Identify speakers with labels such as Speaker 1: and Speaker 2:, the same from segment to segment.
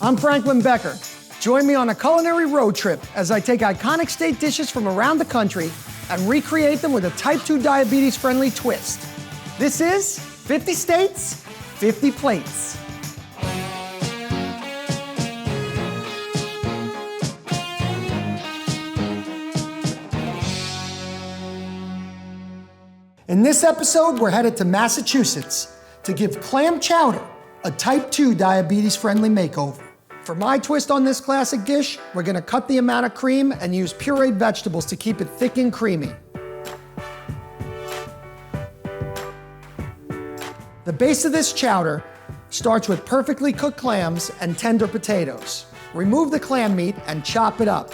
Speaker 1: I'm Franklin Becker. Join me on a culinary road trip as I take iconic state dishes from around the country and recreate them with a type 2 diabetes-friendly twist. This is 50 States, 50 Plates. In this episode, we're headed to Massachusetts to give clam chowder a type 2 diabetes-friendly makeover. For my twist on this classic dish, we're gonna cut the amount of cream and use pureed vegetables to keep it thick and creamy. The base of this chowder starts with perfectly cooked clams and tender potatoes. Remove the clam meat and chop it up.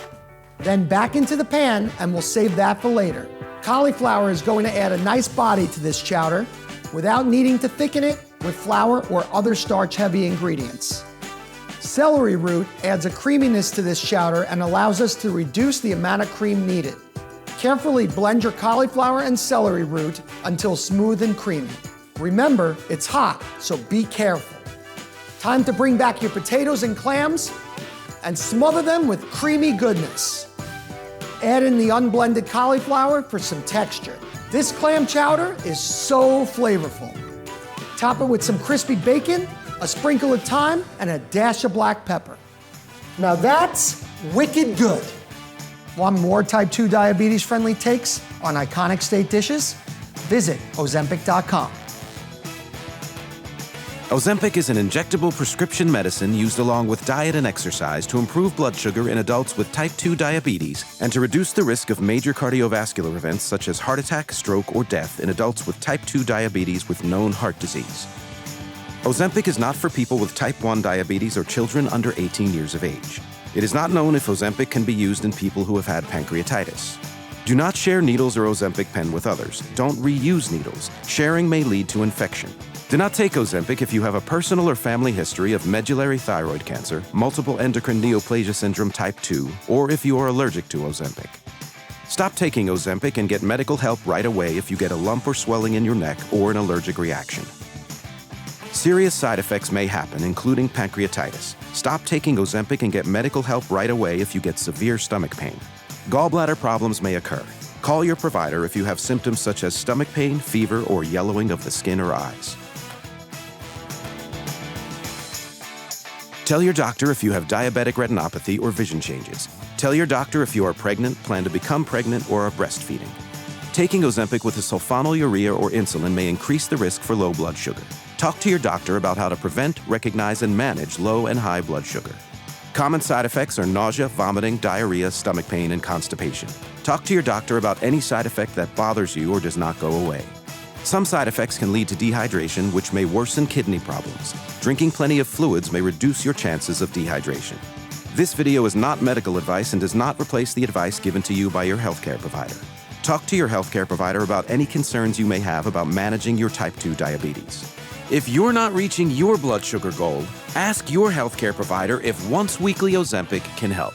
Speaker 1: Then back into the pan, and we'll save that for later. Cauliflower is going to add a nice body to this chowder without needing to thicken it with flour or other starch-heavy ingredients. Celery root adds a creaminess to this chowder and allows us to reduce the amount of cream needed. Carefully blend your cauliflower and celery root until smooth and creamy. Remember, it's hot, so be careful. Time to bring back your potatoes and clams and smother them with creamy goodness. Add in the unblended cauliflower for some texture. This clam chowder is so flavorful. Top it with some crispy bacon, a sprinkle of thyme, and a dash of black pepper. Now that's wicked good. Want more type 2 diabetes-friendly takes on iconic state dishes? Visit Ozempic.com.
Speaker 2: Ozempic is an injectable prescription medicine used along with diet and exercise to improve blood sugar in adults with type 2 diabetes and to reduce the risk of major cardiovascular events such as heart attack, stroke, or death in adults with type 2 diabetes with known heart disease. Ozempic is not for people with type 1 diabetes or children under 18 years of age. It is not known if Ozempic can be used in people who have had pancreatitis. Do not share needles or Ozempic pen with others. Don't reuse needles. Sharing may lead to infection. Do not take Ozempic if you have a personal or family history of medullary thyroid cancer, multiple endocrine neoplasia syndrome type 2, or if you are allergic to Ozempic. Stop taking Ozempic and get medical help right away if you get a lump or swelling in your neck or an allergic reaction. Serious side effects may happen, including pancreatitis. Stop taking Ozempic and get medical help right away if you get severe stomach pain. Gallbladder problems may occur. Call your provider if you have symptoms such as stomach pain, fever, or yellowing of the skin or eyes. Tell your doctor if you have diabetic retinopathy or vision changes. Tell your doctor if you are pregnant, plan to become pregnant, or are breastfeeding. Taking Ozempic with a sulfonylurea or insulin may increase the risk for low blood sugar. Talk to your doctor about how to prevent, recognize, and manage low and high blood sugar. Common side effects are nausea, vomiting, diarrhea, stomach pain, and constipation. Talk to your doctor about any side effect that bothers you or does not go away. Some side effects can lead to dehydration, which may worsen kidney problems. Drinking plenty of fluids may reduce your chances of dehydration. This video is not medical advice and does not replace the advice given to you by your healthcare provider. Talk to your healthcare provider about any concerns you may have about managing your type 2 diabetes. If you're not reaching your blood sugar goal, ask your healthcare provider if once-weekly Ozempic can help.